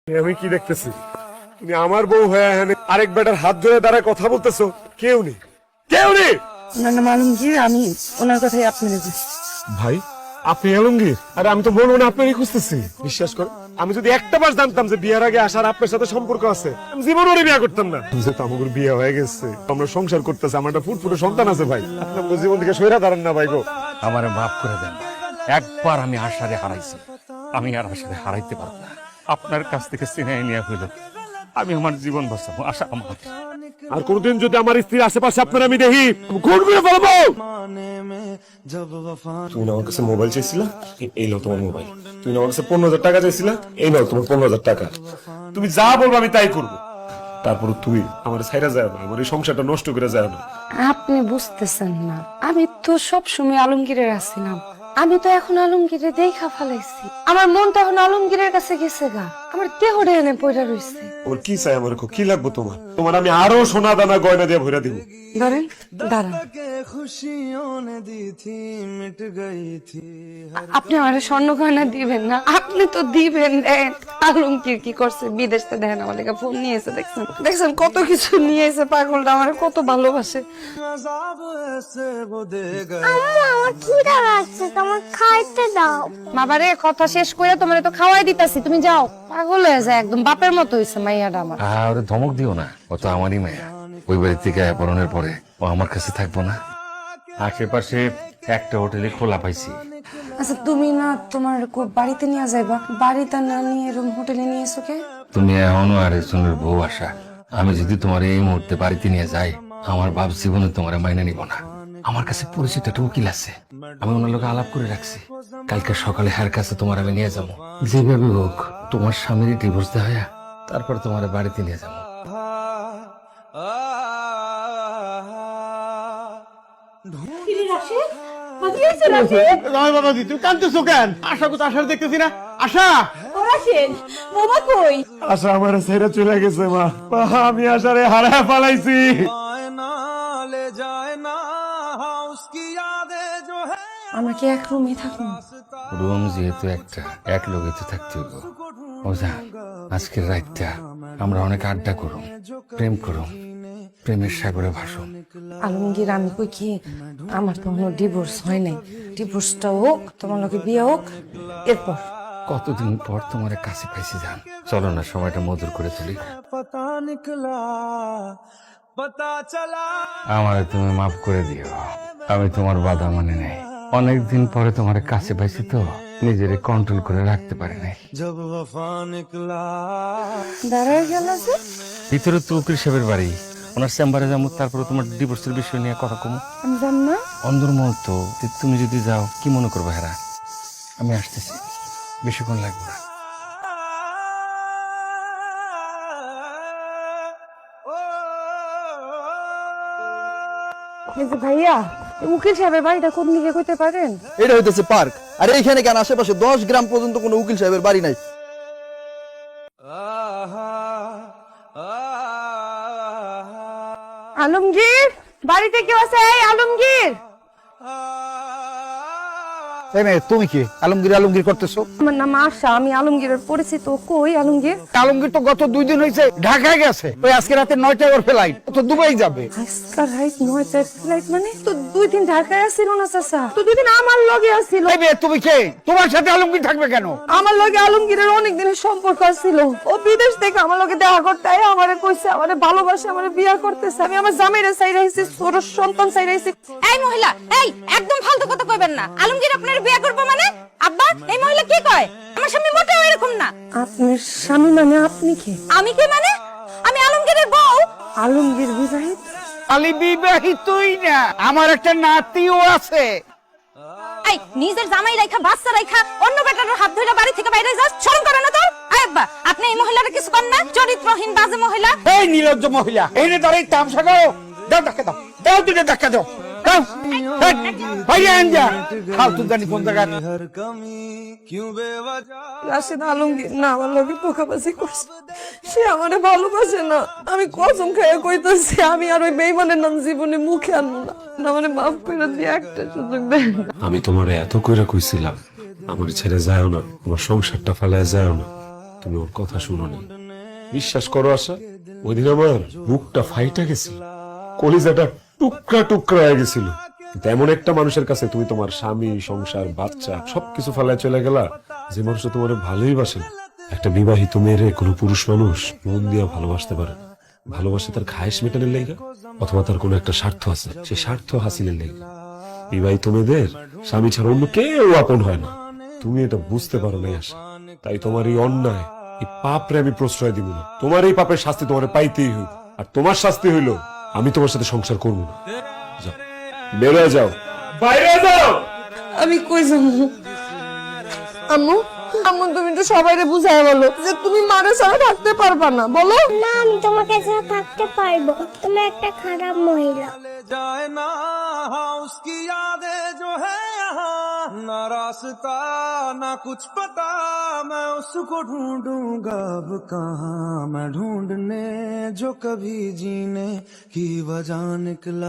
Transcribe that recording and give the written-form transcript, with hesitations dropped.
আমি কি দেখতেছি? তুমি আমার বউ হয়ে এখানে আরেক বেটার হাত ধরে দাঁড়ায় কথা বলতেছো। কেউ নেই, কেউ নেই। না না আলমগীর, আমি ওনার কথাই আপনার ভাই আপনি আলমগীর? আরে আমি তো মনে মনে আপনারই খুঁজতেছি। বিশ্বাস করো, আমি যদি একটা বার জানতাম যে বিয়ের আগে আসার আপনার সাথে সম্পর্ক আছে, আমি জীবনে বিয়ে করতাম না। যেহেতু আমাদের বিয়ে হয়ে গেছে, আমরা সংসার করতেছি, আমার একটা ফুটফুটে সন্তান আছে ভাই। আপনি আমাদের জীবন থেকে সইরা দাঁড়ান না ভাই গো। আমারে মাফ করে দেন। একবার আমি আশারে হারাইছি, আমি আর আশারে হারাইতে পারবো না। আপনার কাছ থেকে ছিনিয়ে নিয়ে হইল আমি আমার জীবন বাঁচাবো। আশা আমার আর কোনদিন যদি আমার স্ত্রীর আশেপাশে আপনার আমি দেখি, খুন করে ফেলবো। তুমি না আমার কাছে মোবাইল চাইছিলা, এই নাও তোমার মোবাইল। তুমি না আমার কাছে 15,000 টাকা চাইছিলা, এই নাও তোমার 15,000 টাকা। তুমি যা বলবো আমি তাই করবো। তারপর তুমি আমার ছাইরা যায় না, আমার এই সংসারটা নষ্ট করে যায় না। আপনি বুঝতেছেন না, আমি তো সব সময় আলমগীরের আছিলাম। আমি তো এখন আলমগীরে দেখা ফেলাইছি। আমার মনটা এখন আলমগীরের কাছে গেছে গা। আমার দেহটা এনে পয়রা রইছে। ওর কি চাই? আমার কি লাগবে তোমার? তোমার আমি আরো সোনা দানা গয়না দিয়ে ভরে দিব। ধরেন, দাঁড়ান। আপনি আমার স্বর্ণ গয়না দিবেন না? আপনি তো দিবেন। দেন। আলমগীর কি করছে বিদেশ থেকে, দেখেন আমার লেগে ফোন নিয়ে এসে, দেখছেন দেখছেন কত কিছু নিয়ে এসে। পাগলটা আমার কত ভালোবাসে। আমার খিদা লাগছে, তোমার খাইতে দাও। বাবারে কথা শেষ করে তোমার তো খাওয়াই দিতাছি, তুমি যাও। পাগল হয়ে যায় একদম, বাপের মতো হয়েছে মাইয়াটা আমার। ওরে ধমক দিও না, ও তো আমারই মেয়ে। ওই বাড়ি থেকে পড়ানোর পরে ও আমার কাছে থাকবো না। আশেপাশে একটা হোটেলে খোলা পাইছি। আচ্ছা তুমি না তোমার বাড়িতে নিয়ে যাইবা, বাড়িতে না নিয়ে এরকম হোটেলে নিয়ে এসো কে? তুমি এখনো আরেকজনের বউ আশা। আমি যদি তোমার এই মুহূর্তে বাড়িতে নিয়ে যাই, আমার বাপ জীবনে তোমার মাইনে নিব না। আমার কাছে পরিচিত একটা উকিল আছে, আমি ওনার লোক আলাপ করে রাখছি। কালকে সকালে হার কাছে তোমার আমি নিয়ে যাবো। যেভাবে হোক তোমার স্বামীর ডিভোর্স দেওয়া হয়, তারপর তোমার বাড়িতে নিয়ে যাবো। বাবাজি তুমি কাঁদতেছো কেন? আশা কোথা? আশা দেখতেছি না। আশা আশা আমার ছেড়ে চলে গেছে মা। আমি আশারে হারায় পালাইছি। আমাকে এক রুমে থাকুন। রুম যেহেতু একটা, এক লোকে তো থাকতে হইব। ওজা আজকের রাতটা আমরা অনেক আড্ডা করুম, প্রেম করুম, প্রেমের সাগরে ভাসুম। আলমগীর আমি কই কি, আমার তো কোনো ডিভোর্স হয় নাই। ডিভোর্সটা হোক, তোমার লোকে বিয়ে হোক, এরপর। কতদিন পর তোমার কাছে পাইছি জান। চলো না সময়টা মধুর করে তুলি। আমারে তুমি মাফ করে দিও, আমি তোমার বাধা মানে নাই। অনেকদিন পরে তোমার কাছে পাইছি তো নিজের কন্ট্রোল করে রাখতে পারি নাই। দাঁড়ায় গেল যে। ভিতরে তো উকিল সাহেবের বাড়ি, ওনার চেম্বারে যাবো, তারপরে তোমার ডিভোর্সের বিষয় নিয়ে কথা কমো। আমি জান না। অন্দরমহল তো, তুমি যদি যাও কি মনে করবো হেরা? আমি আসতেছি, বেশিক্ষণ লাগবে না। ভাইয়া, উকিল সাহেবের বাড়িটা কোন দিকে কইতে পারেন? এটা হইতেছে পার্ক, আর এইখানে কেন আশেপাশে 10 গ্রাম পর্যন্ত কোনো উকিল সাহেবের বাড়ি নাই। আলমগীর, বাড়িতে কেউ আছে? এই আলমগীর। তুমি কি আলমগীর আলমগীর করতেছো? আমার নাম আশা, আমি আলমগীরের পরিচিত। কই আলমগীর? আলমগীর তো গত 2 দিন হয়েছে ঢাকায় গেছে। ওই আজকে রাতে 9টায় ওর ফ্লাইট, তো দুবাই যাবে। আজকাল রাইট 9টার ফ্লাইট মানে? তো 2 দিন ঢাকায় আসছিল না চাচা? তো 2 দিন আমার লগে আসছিল। এই মেয়ে তুমি কে? তোমার সাথে আলমগীর থাকবে কেন? আমার লগে আলমগীরের অনেক দিনের সম্পর্ক ছিল। ও বিদেশ থেকে আমার লগে দেখা করতে আয়, আমারে কইছে আমারে ভালোবাসে, আমারে বিয়ে করতেছে। আমি আমার জামাইরে চাই রাইছি, ছোট সন্তান চাই রাইছি। এই মহিলা, এই একদম ফালতু কথা কইবেন না। আলমগীর আপনার বিয়ে করবে মানে? আব্বা, এই মহিলা কি কয়? আমার স্বামী মোটেও এরকম না। আপনার স্বামী মানে আপনি কি? আমি কি মানে? আমি আলমগীরের বউ। আলমগীর বিবাহিত? আলী বিবাহিতই না, আমার একটা নাতিও আছে। এই নিজের জামাই রাইখা, বাচ্চা রাইখা অন্য বেটার হাত ধরে বাড়ি থেকে বাইরে যাস, শরম করে না তোর? আয় আব্বা, আপনি এই মহিলার কিছু করেন না? চরিত্রহীন বাজে মহিলা। এই নির্লজ্জ মহিলা, এনে ধরে তামসা করো। দাও ধাক্কা দাও, দাও দুটো ধাক্কা দাও, দাও। ভাইয়া আনজা ফালতু জানি কোন জায়গায়। রাশেদ আলমগীর না আমার লগে ধোঁকাবাজি করছে। সে আমারে ভালোবাসে না। আমি কসম খাইয়া কইতাছি, আমি আর ওই বেঈমানের নাম জীবনে মুখে আনবো না। আমারে মাফ করে দিয়ে একটা সুযোগ দেন। আমি তোমারে এত কইরা কইছিলাম আমার ছেড়ে যাও না, আমার সংসারটা ফেলায় যাও না। তুমি ওর কথা শুনো নি। বিশ্বাস করো আশা, ওই দিন আমার বুকটা ফাইটা গেছিল, কলিজাটা টুকরা টুকরা হয়ে গেছিল। কিন্তু এমন একটা মানুষের কাছে তুমি তোমার স্বামী, সংসার, বাচ্চা সবকিছু ফেলায় চলে গেলা, যে মানুষ তোমার ভালোই বাসে না। একটা বিবাহিত মেয়েরে কোনো পুরুষ মানুষ মন দিয়া ভালোবাসতে পারে না। ভালোবাসে তার খায়েশ মেটানোর লেগা, অথবা তার কোনো একটা স্বার্থ আছে, সেই স্বার্থ হাসিলের লেগা। বিবাহিত মেয়েদের স্বামী ছাড়া অন্য কেউ আপন হয় না। তুমি এটা বুঝতে পারো না আশা, তাই তোমার এই অন্যায়, এই পাপরে আমি প্রশ্রয় দিব না। তোমার এই পাপের শাস্তি তোমার পাইতেই হইব, আর তোমার শাস্তি হইল আমি তোমার সাথে সংসার করবো না। যাও, বেরো যাও, বাইরে যাও। আমি কই যাবো? আম্মু, আম্মু তুমি তো সবাইরে বুঝায় বলো যে তুমি মারে ছাড়া থাকতে পারবা না, বলো। না, আমি তোমাকে ছাড়া থাকতে পারবো, তুমি একটা খারাপ মহিলা। जाए ना उसकी यादें जो है यहाँ, ना रास्ता ना कुछ पता, मैं उसको ढूंढूंगा अब कहाँ, मैं ढूंढने जो कभी जीने की वजह निकला।